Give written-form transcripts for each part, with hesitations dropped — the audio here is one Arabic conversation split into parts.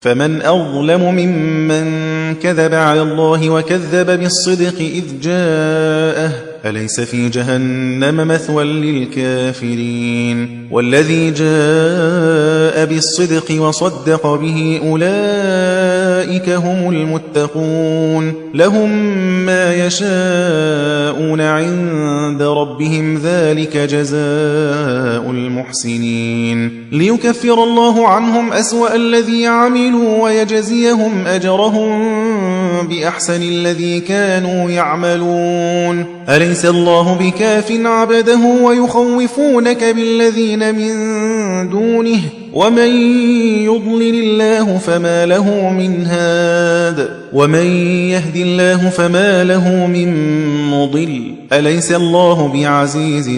فمن أظلم ممن كذب على الله وكذب بالصدق إذ جاءه أليس في جهنم مثوى للكافرين والذي جاء بالصدق وصدق به أولئك هم المتقون لهم ما يشاءون عند ربهم ذلك جزاء المحسنين ليكفر الله عنهم أسوأ الذي عملوا ويجزيهم أجرهم بأحسن الذي كانوا يعملون أليس الله بكاف عبده ويخوفونك بالذين من دونه ومن يضلل الله فما له من هاد ومن يهد الله فما له من مضل أليس الله بعزيز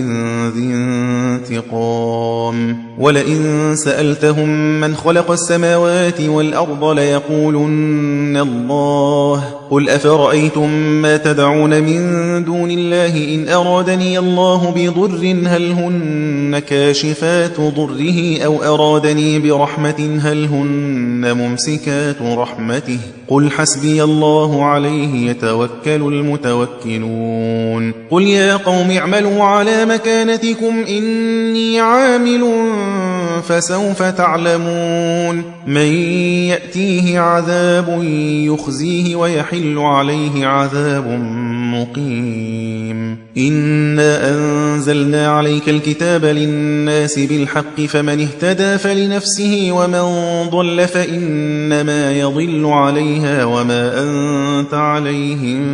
ذي انتقام ولئن سألتهم من خلق السماوات والأرض ليقولن الله قل أفرأيتم ما تدعون من دون الله إن أرادني الله بضر هل هن كاشفات ضره أو أرادني برحمة هل هن ممسكات رحمته قل حسبي الله عليه يتوكل المتوكلون قل يا قوم اعملوا على مكانتكم إني عامل فسوف تعلمون من يأتيه عذاب يخزيه ويحل عليه عذاب مقيم إنا أنزلنا عليك الكتاب للناس بالحق فمن اهتدى فلنفسه ومن ضل فإنما يضل عليها وما أنت عليهم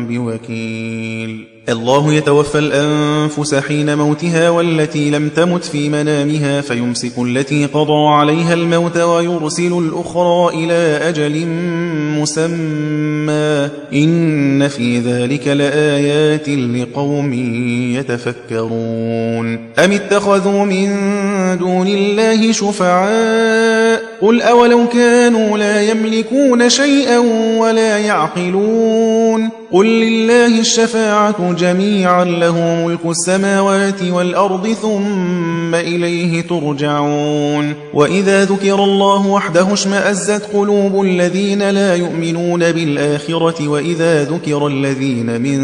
بوكيل الله يتوفى الأنفس حين موتها والتي لم تمت في منامها فيمسك التي قضى عليها الموت ويرسل الأخرى إلى أجل مسمى إن في ذلك لآيات لقوم يتفكرون أم اتخذوا من دون الله شفعاء قل أولو كانوا لا يملكون شيئا ولا يعقلون قل لله الشفاعة جميعا له ملك السماوات والأرض ثم إليه ترجعون وإذا ذكر الله وحده اشمأزت قلوب الذين لا يؤمنون بالآخرة وإذا ذكر الذين من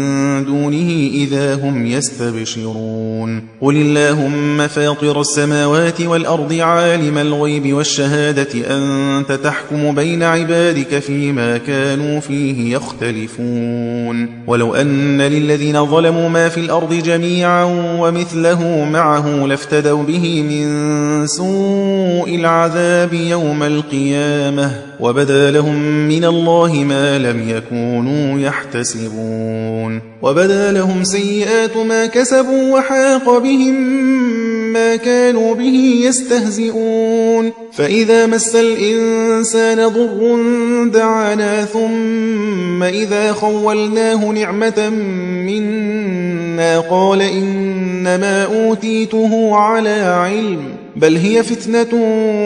دونه إذا هم يستبشرون قل اللهم فاطر السماوات والأرض عالم الغيب والشهادة أنت تحكم بين عبادك فيما كانوا فيه يختلفون ولو أن للذين ظلموا ما في الأرض جميعا ومثله معه لافتدوا به من سوء العذاب يوم القيامة وبدا لهم من الله ما لم يكونوا يحتسبون وبدا لهم سيئات ما كسبوا وحاق بهم ما كانوا به يستهزئون فإذا مس الإنسان ضر دعانا ثم إذا خولناه نعمة منا قال إنما أوتيته على علم بل هي فتنة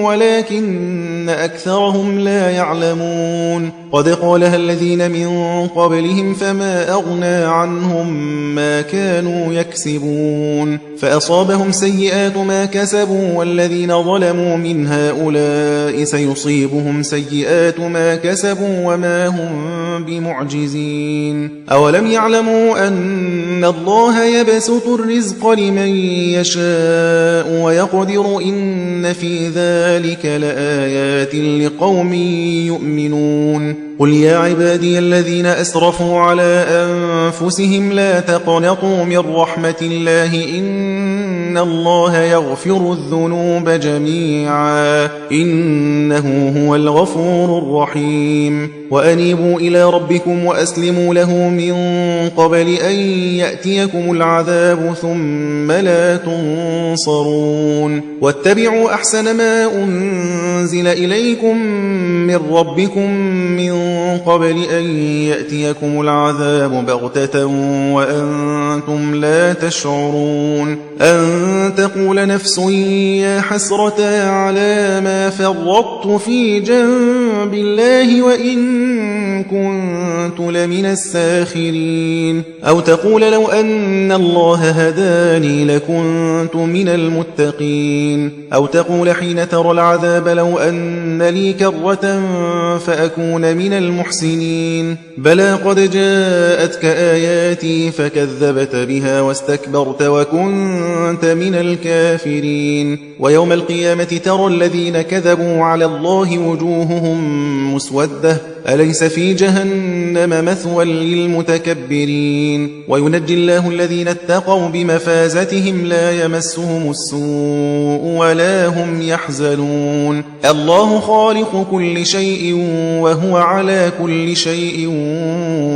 ولكن أكثرهم لا يعلمون قد قالها الذين من قبلهم فما أغنى عنهم ما كانوا يكسبون فأصابهم سيئات ما كسبوا والذين ظلموا من هؤلاء سيصيبهم سيئات ما كسبوا وما هم بمعجزين أولم يعلموا أن الله يبسط الرزق لمن يشاء ويقدر إن في ذلك لآيات لقوم يؤمنون قل يا عبادي الذين أسرفوا على أنفسهم لا تقنطوا من رحمة الله إن الله يغفر الذنوب جميعا إنه هو الغفور الرحيم وأنيبوا إلى ربكم وأسلموا له من قبل أن يأتيكم العذاب ثم لا تنصرون واتبعوا أحسن ما أنزل إليكم من ربكم من قبل أن يأتيكم العذاب بغتة وأنتم لا تشعرون أن تقول نفس يا حسرة على ما فرطت في جنب الله وإن كنت لمن الساخرين أو تقول لو أن الله هداني لكنت من المتقين أو تقول حين ترى العذاب لو أن لي كرة فأكون من المحسنين بلى قد جاءتك آياتي فكذبت بها واستكبرت وكنت من الكافرين ويوم القيامة ترى الذين كذبوا على الله وجوههم مسودة أليس في جهنم مثوى للمتكبرين وينجي الله الذين اتقوا بمفازتهم لا يمسهم السوء ولا هم يحزنون الله خالق كل شيء وهو على كل شيء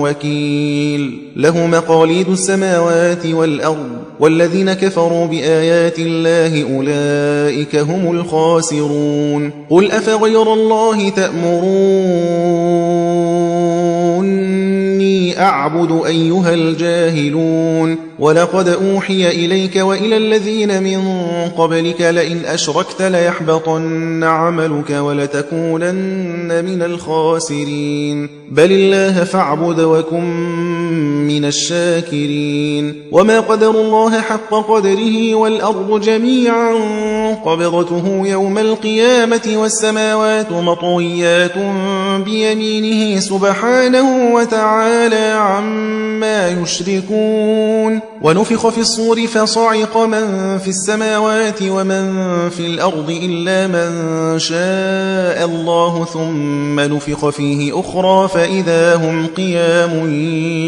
وكيل له مقاليد السماوات والأرض والذين كفروا بآيات الله أولئك هم الخاسرون قل أفغير الله تأمروني أعبد أيها الجاهلون ولقد أوحي إليك وإلى الذين من قبلك لئن أشركت ليحبطن عملك ولتكونن من الخاسرين بل الله فاعبد وكن من الشاكرين وما قدر الله حق قدره والأرض جميعا قبضته يوم القيامة والسماوات مطويات بيمينه سبحانه وتعالى عما يشركون ونفخ في الصور فصعق من في السماوات ومن في الأرض إلا من شاء الله ثم نفخ فيه أخرى فإذا هم قيام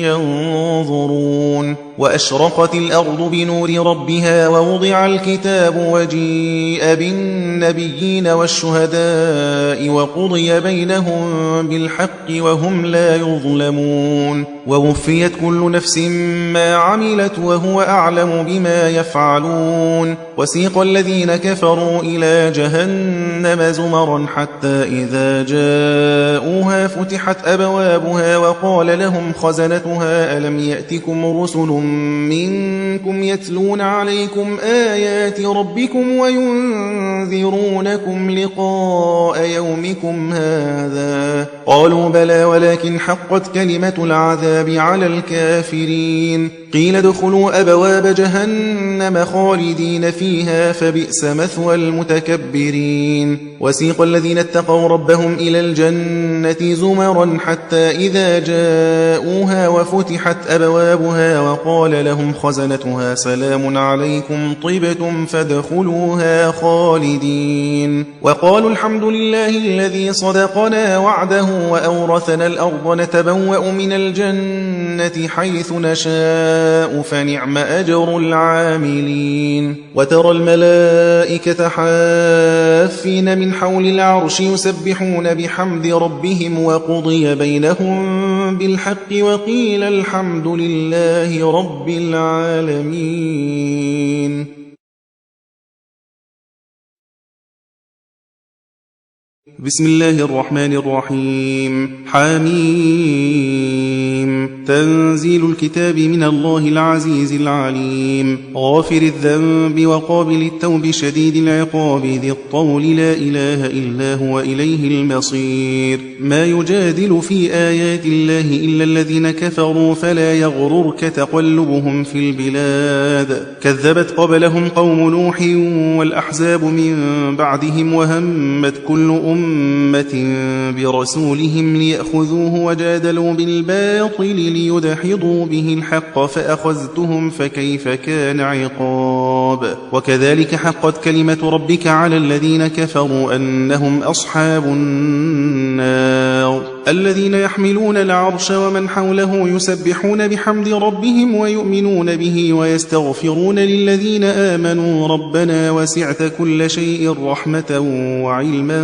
ينظرون وأشرقت الأرض بنور ربها ووضع الكتاب وجيء بالنبيين والشهداء وقضي بينهم بالحق وهم لا يظلمون ووفيت كل نفس ما عملت وهو أعلم بما يفعلون وسيق الذين كفروا إلى جهنم زمرا حتى إذا جاءوها فتحت أبوابها وقال لهم خزنتها ألم يأتكم رسل منكم يتلون عليكم آيات ربكم وينذرونكم لقاء يومكم هذا قالوا بلى ولكن حقت كلمة العذاب على الكافرين قيل ادخلوا أبواب جهنم خالدين فيها فبئس مثوى المتكبرين وسيق الذين اتقوا ربهم إلى الجنة زمرا حتى إذا جاءوها وفتحت أبوابها وقال لهم خزنتها سلام عليكم طبتم فادخلوها خالدين وقالوا الحمد لله الذي صدقنا وعده وأورثنا الأرض نتبوأ من الجنة حيث نشاء فنعم أجر العاملين وترى الملائكة حافين من حول العرش يسبحون بحمد ربهم وقضي بينهم بالحق وقيل الحمد لله رب العالمين بسم الله الرحمن الرحيم حميم تنزيل الكتاب من الله العزيز العليم غافر الذنب وقابل التوب شديد العقاب ذي الطول لا إله إلا هو إليه المصير ما يجادل في آيات الله إلا الذين كفروا فلا يغررك تقلبهم في البلاد كذبت قبلهم قوم نوح والأحزاب من بعدهم وهمت كل أمة برسولهم ليأخذوه وجادلوا بالباطل ليدحضوا به الحق فأخذتهم فكيف كان عقاب وكذلك حقت كلمة ربك على الذين كفروا أنهم أصحاب النار الذين يحملون العرش ومن حوله يسبحون بحمد ربهم ويؤمنون به ويستغفرون للذين آمنوا ربنا وسعت كل شيء رحمة وعلما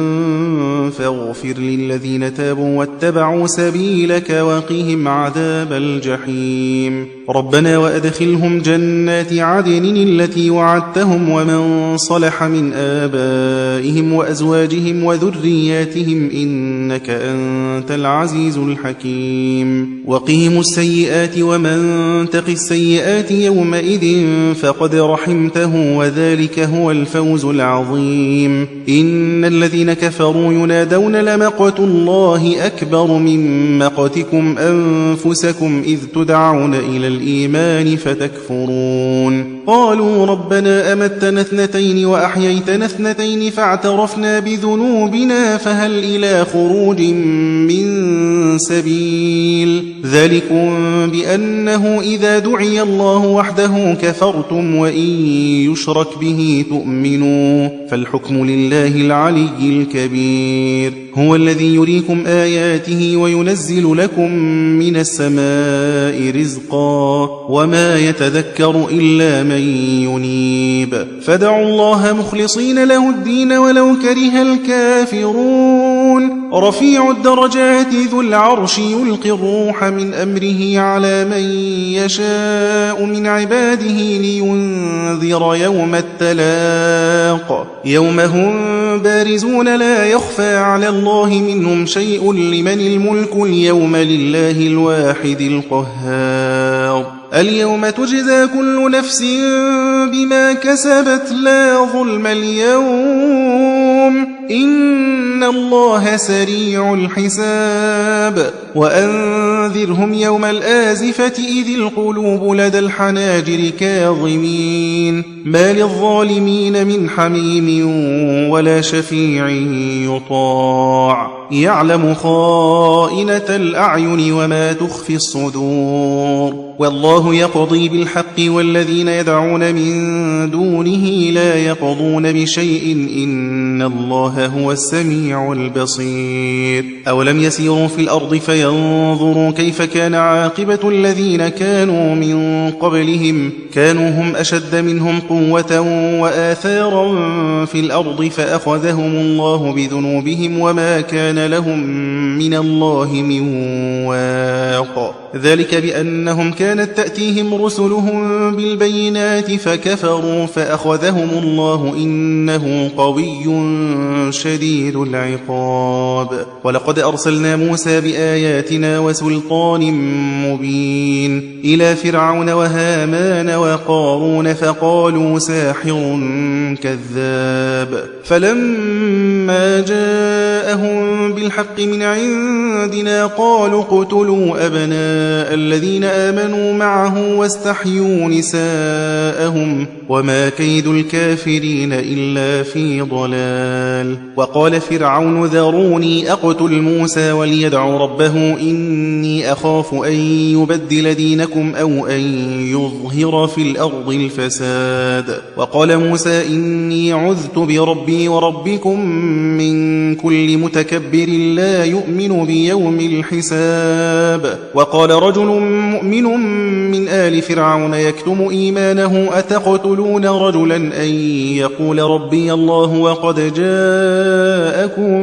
فاغفر للذين تابوا واتبعوا سبيلك وقهم عذاب الجحيم ربنا وأدخلهم جنات عدن التي وعدتهم ومن صلح من آبائهم وأزواجهم وذرياتهم إنك أنت وأنت العزيز الحكيم وقهم السيئات ومن تق السيئات يومئذ فقد رحمته وذلك هو الفوز العظيم إن الذين كفروا ينادون لمقت الله أكبر من مقتكم أنفسكم إذ تدعون إلى الإيمان فتكفرون قالوا ربنا أمتنا اثنتين وأحييتنا اثنتين فاعترفنا بذنوبنا فهل إلى خروج من سبيل ذلكم بأنه إذا دعي الله وحده كفرتم وإن يشرك به تؤمنوا فالحكم لله العلي الكبير هو الذي يريكم آياته وينزل لكم من السماء رزقا وما يتذكر إلا من ينيب فدعوا الله مخلصين له الدين ولو كره الكافرون رفيع الدرجات ذو العرش يلقي الروح من أمره على من يشاء من عباده لينذر يوم التلاق يوم هم بارزون لا يخفى على الله منهم شيء لمن الملك اليوم لله الواحد القهار اليوم تجزى كل نفس بما كسبت لا ظلم اليوم إن الله سريع الحساب وأنذرهم يوم الآزفة إذ القلوب لدى الحناجر كاظمين ما للظالمين من حميم ولا شفيع يطاع يعلم خائنة الأعين وما تخفي الصدور والله يقضي بالحق والذين يدعون من دونه لا يقضون بشيء إن الله هو السميع البصير أولم يسيروا في الأرض فينظروا كيف كان عاقبة الذين كانوا من قبلهم كانوا هم أشد منهم قوة وآثارا في الأرض فأخذهم الله بذنوبهم وما كان لهم من الله من واق ذلك بأنهم كانت تأتيهم رسلهم بالبينات فكفروا فأخذهم الله إنه قوي شديد العقاب ولقد أرسلنا موسى بآياتنا وسلطان مبين إلى فرعون وهامان وقارون فقالوا ساحر كذاب فلما جاءهم بالحق من عندنا قالوا اقتلوا أبناء الذين آمنوا معه واستحيوا نساءهم وما كيد الكافرين إلا في ضلال وقال فرعون ذروني أقتل موسى وليدع ربه إني أخاف أن يبدل دينكم أو أن يظهر في الأرض الفساد وقال موسى إني عذت بربي وربكم من كل متكبر لا يؤمن بيوم الحساب وقال رجل مؤمن من آل فرعون يكتم إيمانه أتقتلون رجلا أن يقول ربي الله وقد جاءكم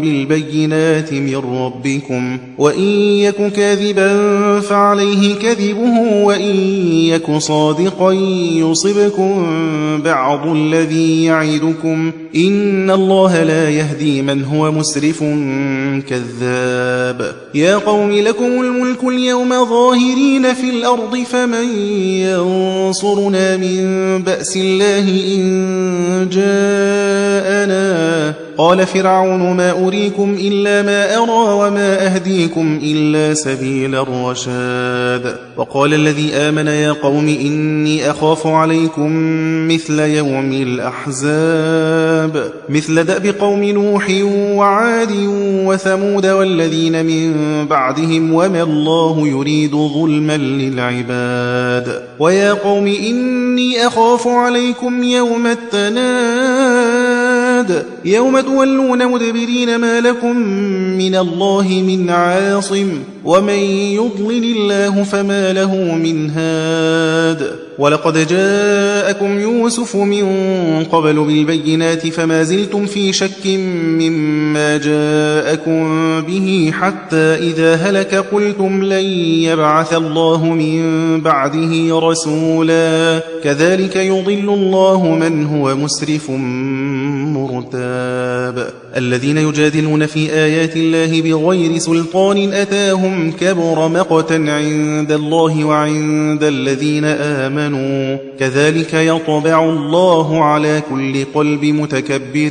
بالبينات من ربكم وإن يك كاذبا فعليه كذبه وإن يك صادقا يصبكم بعض الذي يعدكم إن الله لا يهدي من هو مسرف كذاب يا قوم لكم الملك اليوم ظاهرين في الأرض فمن ينصرنا من بأس الله إن جاءنا قال فرعون ما أريكم إلا ما أرى وما أهديكم إلا سبيل الرشاد وقال الذي آمن يا قوم إني أخاف عليكم مثل يوم الأحزاب مثل دأب قوم نوح وعاد وثمود والذين من بعدهم وما الله يريد ظلما للعباد ويا قوم إني أخاف عليكم يوم التناد يوم تولون مدبرين ما لكم من الله من عاصم ومن يضلل الله فما له من هاد ولقد جاءكم يوسف من قبل بالبينات فما زلتم في شك مما جاءكم به حتى إذا هلك قلتم لن يبعث الله من بعده رسولا كذلك يضل الله من هو مسرف مرتاب الذين يجادلون في آيات الله بغير سلطان أتاهم كبر مقتا عند الله وعند الذين آمنوا كذلك يطبع الله على كل قلب متكبر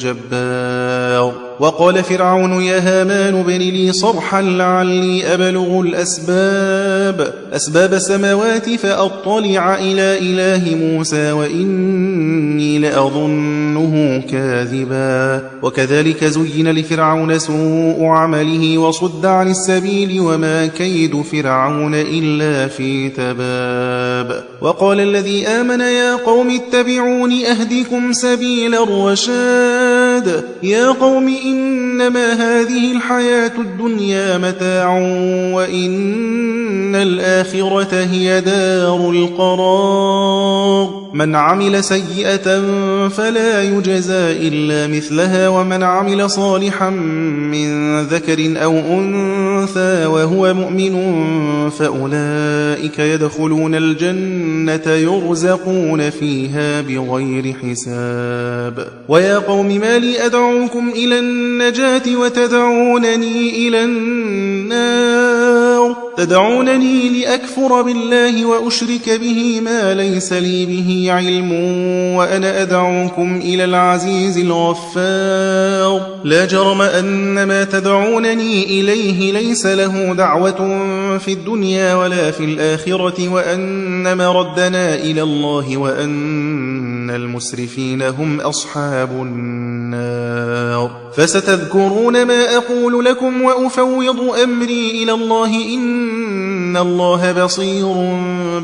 جبار وقال فرعون يا هامان ابن لي صرحا لعلي أبلغ أسباب السماوات فأطلع إلى إله موسى وإني لأظنه كاذبا وكذلك زين لفرعون سوء عمله وصد عن السبيل وما كيد فرعون إلا في تباب وقال الذي آمن يا قوم اتبعون أهدكم سبيل الرشاد يا قوم إنما هذه الحياة الدنيا متاع وإن الآخرة هي دار القرار من عمل سيئة فلا يجزى إلا مثلها ومن عمل صالحا من ذكر أو أنثى وهو مؤمن فأولئك يدخلون الجنة يرزقون فيها بغير حساب ويا قوم ما لي أدعوكم إلى النجاة وتدعونني إلى النار تدعونني لأكفر بالله وأشرك به ما ليس لي به علم وأنا أدعوكم إلى العزيز الغفار لا جرم أن ما تدعونني إليه ليس له دعوة في الدنيا ولا في الآخرة وأن مردنا إلى الله وأن المسرفين هم أصحاب النار فستذكرون ما أقول لكم وأفوض أمري إلى الله إن الله بصير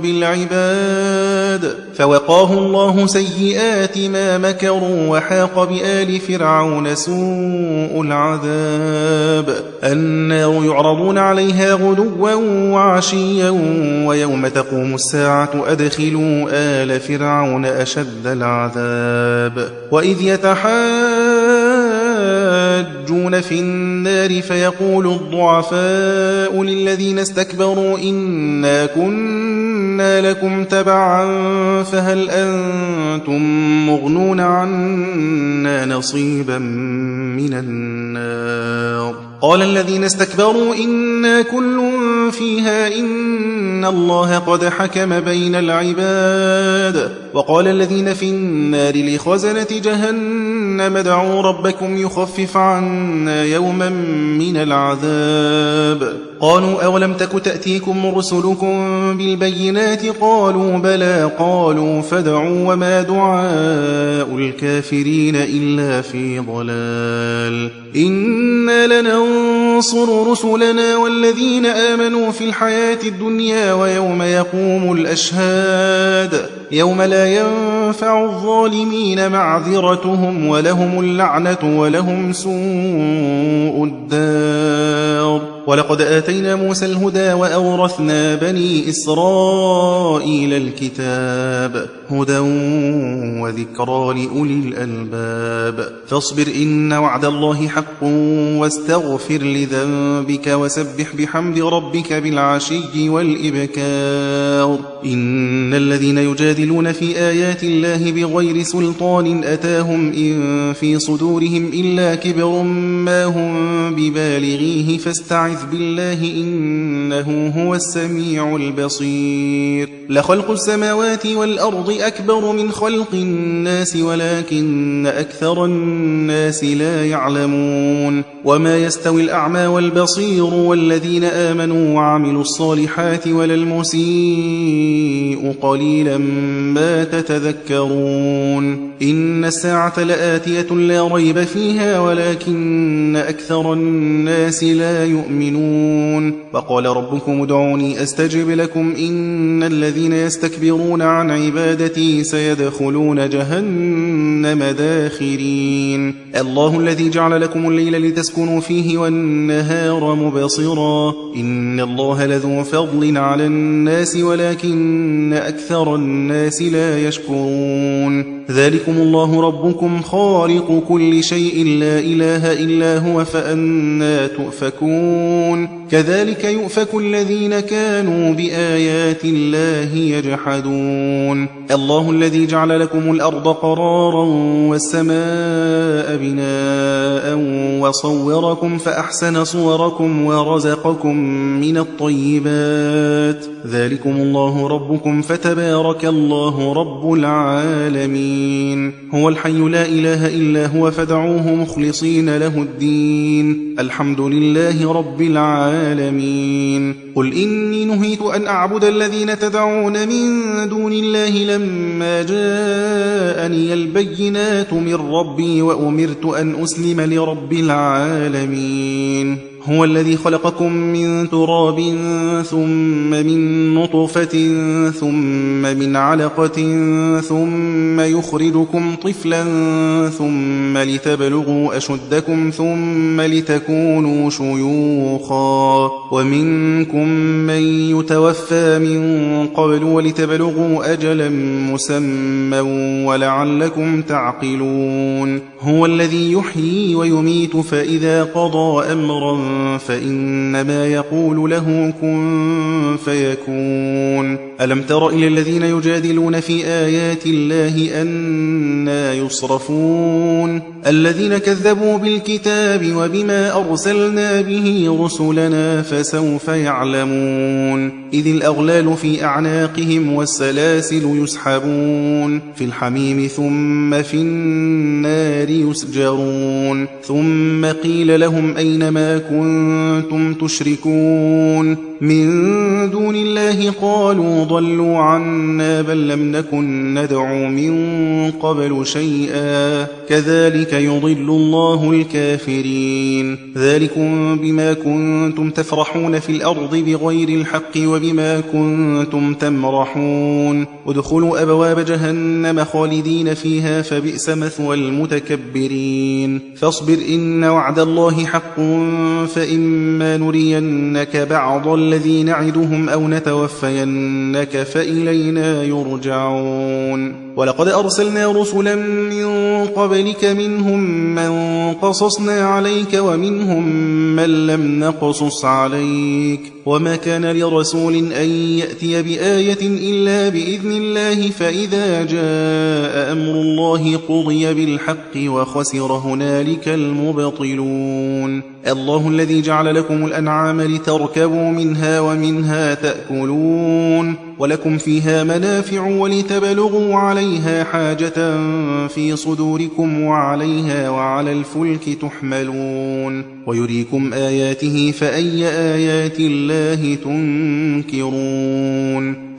بالعباد فوقاه الله سيئات ما مكروا وحاق بآل فرعون سوء العذاب النار يعرضون عليها غدوا وعشيا ويوم تقوم الساعة أدخلوا آل فرعون أشد العذاب وإذ يتحاجون في النار فيقول الضعفاء للذين استكبروا إنا كنا لكم تبعا فهل أنتم مغنون عنا نصيبا من النار قال الذين استكبروا إنا كل فيها إن الله قد حكم بين العباد وقال الذين في النار لخزنة جهنم ادعوا ربكم يخفف عنا يوما من العذاب قالوا أولم تك تأتيكم رسلكم بالبينات قالوا بلى قالوا فادعوا وما دعاء الكافرين إلا في ضلال إنا لننصر رسلنا والذين آمنوا في الحياة الدنيا ويوم يقوم الأشهاد يوم لا ينفع الظالمين معذرتهم ولهم اللعنة ولهم سوء الدار ولقد آتينا موسى الهدى وأورثنا بني إسرائيل الكتاب هدى وذكرى لأولي الألباب فاصبر إن وعد الله حق واستغفر لذنبك وسبح بحمد ربك بالعشي والإبكار إن الذين يجادلون في آيات الله بغير سلطان أتاهم إن في صدورهم إلا كبر ما هم ببالغيه فاستعذ بالله إنه هو السميع البصير لخلق السماوات والأرض أكبر من خلق الناس ولكن أكثر الناس لا يعلمون وما يستوي الأعمى والبصير والذين آمنوا وعملوا الصالحات ولا المسيء قليلا ما تتذكرون إن الساعة لآتية لا ريب فيها ولكن أكثر الناس لا يؤمنون وقال ربكم ادعوني أستجب لكم إن الذين يستكبرون عن عبادتي سيدخلون جهنم داخرين الله الذي جعل لكم الليل لتسكنوا فيه والنهار مبصرا إن الله لذو فضل على الناس ولكن أكثر الناس لا يشكرون ذلكم الله ربكم خالق كل شيء لا إله إلا هو فأنى تؤفكون كذلك يؤفك الذين كانوا بآيات الله يجحدون الله الذي جعل لكم الأرض قرارا والسماء بناء وصوركم فأحسن صوركم ورزقكم من الطيبات ذلكم الله ربكم فتبارك الله رب العالمين هو الحي لا إله إلا هو فادعوه مخلصين له الدين الحمد لله رب العالمين قل إني نهيت أن أعبد الذين تدعون من دون الله لما جاءني البينات من ربي وأمرت أن أسلم لرب العالمين هو الذي خلقكم من تراب ثم من نطفة ثم من علقة ثم يخرجكم طفلا ثم لتبلغوا أشدكم ثم لتكونوا شيوخا ومنكم من يتوفى من قبل ولتبلغوا أجلا مسمى ولعلكم تعقلون هو الذي يحيي ويميت فإذا قضى أمرا فإنما يقول له كن فيكون ألم تر إلى الذين يجادلون في آيات الله أنى يصرفون الذين كذبوا بالكتاب وبما أرسلنا به رسلنا فسوف يعلمون إذ الأغلال في أعناقهم والسلاسل يسحبون في الحميم ثم في النار يسجرون ثم قيل لهم أين ما كنتم تشركون من دون الله قالوا ضلوا عنا بل لم نكن ندعو من قبل شيئا كذلك يضل الله الكافرين ذلكم بما كنتم تفرحون في الأرض بغير الحق وبما كنتم تمرحون ادخلوا أبواب جهنم خالدين فيها فبئس مثوى المتكبرين فاصبر إن وعد الله حق فإما نرينك بعض الذي نعدهم أو نتوفينك فإلينا يرجعون ولقد أرسلنا رسلا من قبلك منهم من قصصنا عليك ومنهم من لم نقصص عليك وما كان لرسول أن يأتي بآية إلا بإذن الله فإذا جاء أمر الله قضي بالحق وخسر هنالك المبطلون الله الذي جعل لكم الأنعام لتركبوا منها ومنها تأكلون ولكم فيها منافع ولتبلغوا عليها حاجة في صدوركم وعليها وعلى الفلك تحملون ويريكم آياته فأي آيات الله تنكرون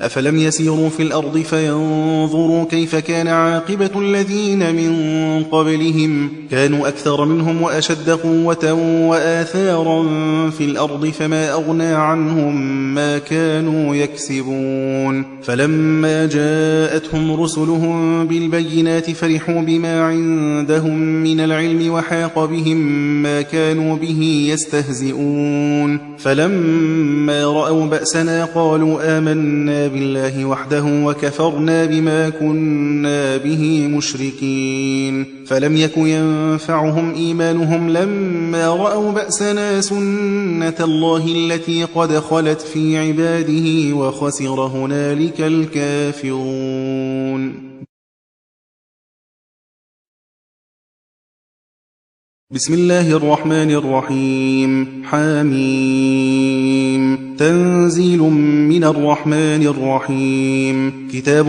أفلم يسيروا في الأرض فينظروا كيف كان عاقبة الذين من قبلهم كانوا أكثر منهم وأشد قوة وآثارا في الأرض فما أغنى عنهم ما كانوا يكسبون فلما جاءتهم رسلهم بالبينات فرحوا بما عندهم من العلم وحاق بهم ما كانوا به يستهزئون فلما رأوا بأسنا قالوا آمنا بالله وحده وكفرنا بما كنا به مشركين فلم يك ينفعهم إيمانهم لما رأوا بأسنا سنة الله التي قد خلت في عباده وخسر هنالك الكافرون بسم الله الرحمن الرحيم حميم تنزيل من الرحمن الرحيم كتاب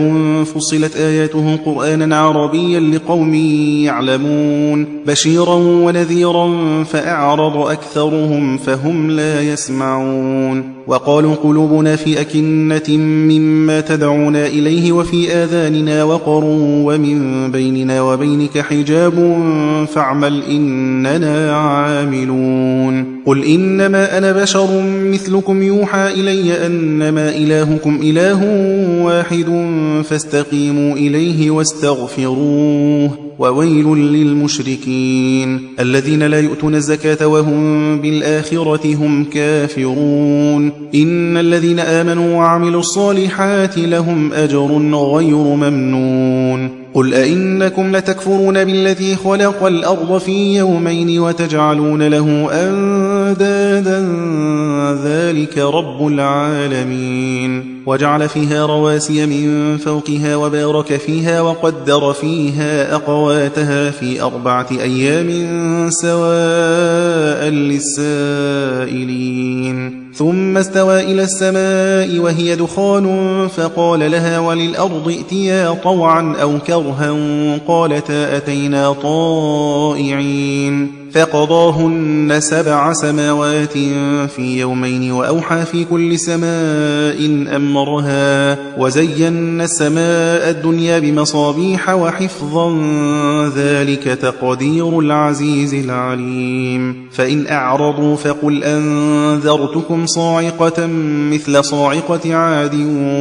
فصلت آياته قرآنا عربيا لقوم يعلمون بشيرا ونذيرا فأعرض أكثرهم فهم لا يسمعون وقالوا قلوبنا في أكنة مما تدعونا إليه وفي آذاننا وقر ومن بيننا وبينك حجاب فاعمل إننا عاملون قل إنما أنا بشر مثلكم يوحى إلي أنما إلهكم إله واحد فاستقيموا إليه واستغفروه وويل للمشركين الذين لا يؤتون الزكاة وهم بالآخرة هم كافرون إن الذين آمنوا وعملوا الصالحات لهم أجر غير ممنون قل أئنكم لتكفرون بالذي خلق الأرض في يومين وتجعلون له أندادا ذلك رب العالمين وجعل فيها رواسي من فوقها وبارك فيها وقدر فيها أقواتها في 4 أيام سواء للسائلين ثم استوى إلى السماء وهي دخان فقال لها وللأرض ائتيا طوعا أو كرها قالتا أتينا طائعين فقضاهن 7 سماوات في يومين وأوحى في كل سماء أمرها وزينا السماء الدنيا بمصابيح وحفظا ذلك تقدير العزيز العليم فإن أعرضوا فقل أنذرتكم صاعقة مثل صاعقة عاد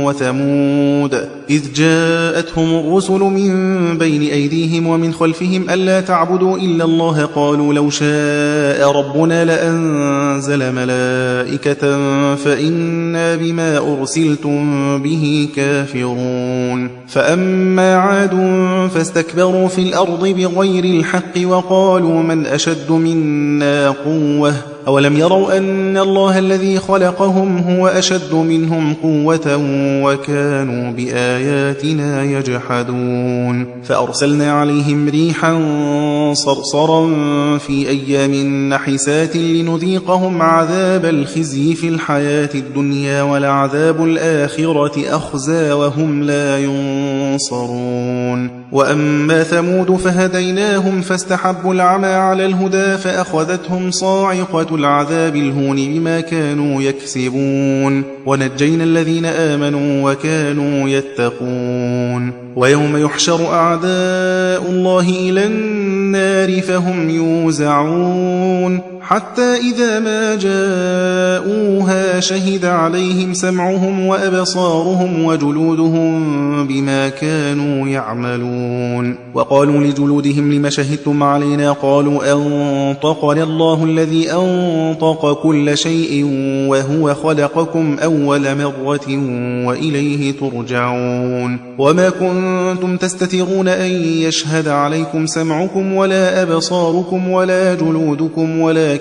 وثمود إذ جاءتهم الرسل من بين أيديهم ومن خلفهم ألا تعبدوا إلا الله قالوا لو شاء ربنا لأنزل ملائكة فإنا بما أرسلتم به كافرون فأما عاد فاستكبروا في الأرض بغير الحق وقالوا من أشد منا قوة أولم يروا أن الله الذي خلقهم هو أشد منهم قوة وكانوا بآياتنا يجحدون فأرسلنا عليهم ريحا صرصرا في أيام نحسات لنذيقهم عذاب الخزي في الحياة الدنيا ولعذاب الآخرة أخزى وهم لا ينصرون وأما ثمود فهديناهم فاستحبوا العمى على الهدى فأخذتهم صاعقة العذاب الهون بما كانوا يكسبون ونجينا الذين آمنوا وكانوا يتقون ويوم يحشر أعداء الله إلى النار فهم يوزعون حتى إذا ما جاءوها شهد عليهم سمعهم وأبصارهم وجلودهم بما كانوا يعملون وقالوا لجلودهم لم شهدتم علينا قالوا أنطقنا الله الذي أنطق كل شيء وهو خلقكم أول مرة وإليه ترجعون وما كنتم تستترون أن يشهد عليكم سمعكم ولا أبصاركم ولا جلودكم ولكن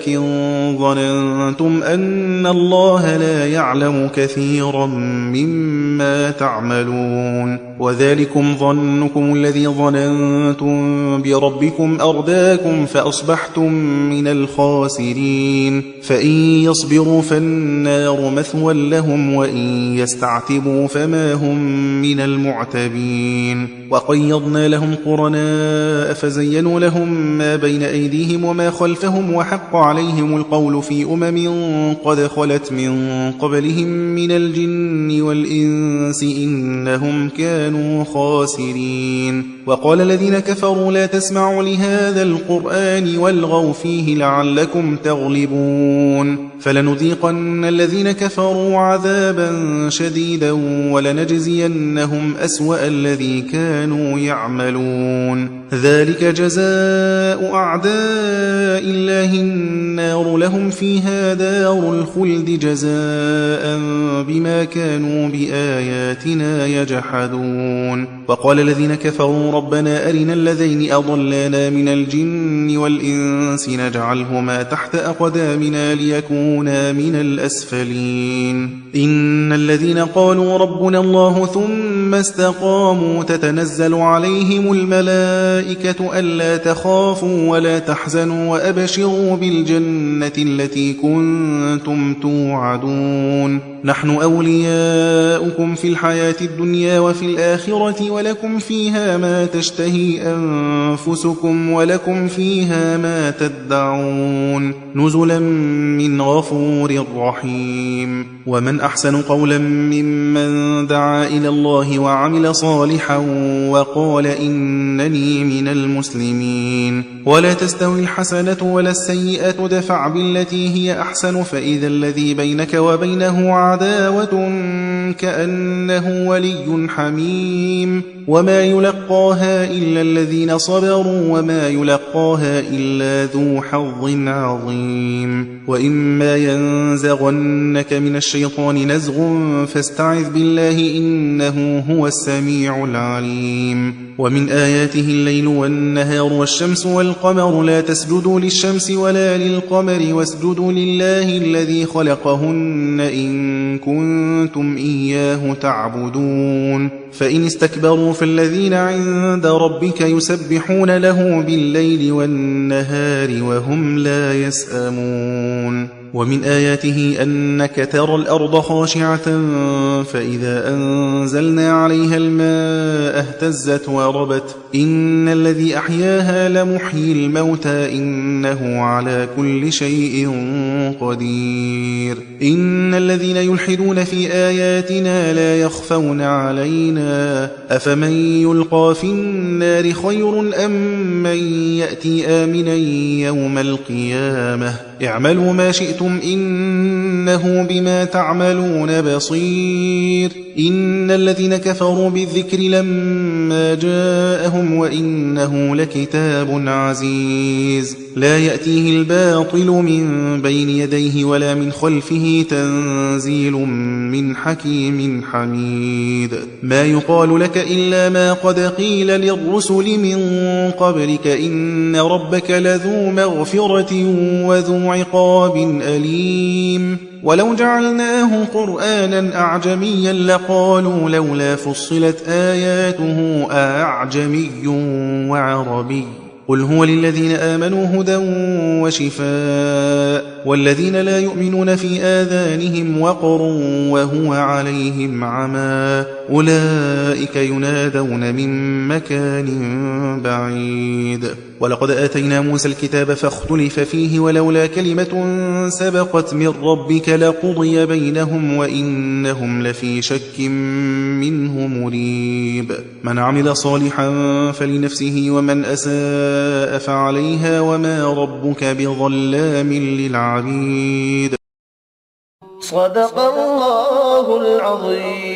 ظننتم أن الله لا يعلم كثيرا مما تعملون وذلكم ظنكم الذي ظننتم بربكم أرداكم فأصبحتم من الخاسرين فإن يصبروا فالنار مثوى لهم وإن يستعتبوا فما هم من المعتبين وقيضنا لهم قرناء فزينوا لهم ما بين أيديهم وما خلفهم وحق عليهم القول في قد خلت من قبلهم من الجن والإنس إنهم كانوا خاسرين وقال الذين كفروا لا تسمعوا لهذا القرآن والغوا فيه لعلكم تغلبون فلنذيقن الذين كفروا عذابا شديدا ولنجزينهم أسوأ الذي كانوا يعملون ذلك جزاء أعداء الله النار لهم فيها دار الخلد جزاء بما كانوا بآياتنا يجحدون وقال الذين كفروا ربنا أرنا الذين أضلانا من الجن والإنس نجعلهما تحت أقدامنا ليكونا من الأسفلين إن الذين قالوا ربنا الله ثم استقاموا تتنزل عليهم الملائكة ألا تخافوا ولا تحزنوا وأبشروا بالجنة التي كنتم توعدون نحن أولياؤكم في الحياة الدنيا وفي الآخرة ولكم فيها ما تشتهي أنفسكم ولكم فيها ما تدعون نزلا من غفور رحيم ومن أحسن قولا ممن دعا إلى الله وعمل صالحا وقال إنني من المسلمين ولا تستوي الحسنة ولا السيئة دفع بالتي هي أحسن فإذا الذي بينك وبينه عداوة كأنه ولي حميم وما يلقاها إلا الذين صبروا وما يلقاها إلا ذو حظ عظيم وإما ينزغنك من الشيطان نزغ فاستعذ بالله إنه هو السميع العليم ومن آياته الليل والنهار والشمس والقمر لا تسجدوا للشمس ولا للقمر واسجدوا لله الذي خلقهن إن كنتم إياه تعبدون فإن استكبروا فالذين عند ربك يسبحون له بالليل والنهار وهم لا يسأمون ومن آياته أنك ترى الأرض خاشعة فإذا أنزلنا عليها الماء اهتزت وربت إن الذي أحياها لمحيي الموتى إنه على كل شيء قدير إن الذين يلحدون في آياتنا لا يخفون علينا أفمن يلقى في النار خير أم من يأتي آمنا يوم القيامة اعملوا ما شئتم إنه بما تعملون بصير إن الذين كفروا بالذكر لما جاءهم وإنه لكتاب عزيز لا يأتيه الباطل من بين يديه ولا من خلفه تنزيل من حكيم حميد ما يقال لك إلا ما قد قيل للرسل من قبلك إن ربك لذو مغفرة وذو عقاب أليم ولو جعلناه قرآنا أعجميا لقالوا لولا فصلت آياته أعجمي وعربي قل هو للذين آمنوا هدى وشفاء والذين لا يؤمنون في آذانهم وقر وهو عليهم عمى أولئك ينادون من مكان بعيد ولقد آتينا موسى الكتاب فاختلف فيه ولولا كلمة سبقت من ربك لقضي بينهم وإنهم لفي شك منه مريب من عمل صالحا فلنفسه ومن أساء فعليها وما ربك بظلام للعبيد صدق الله العظيم.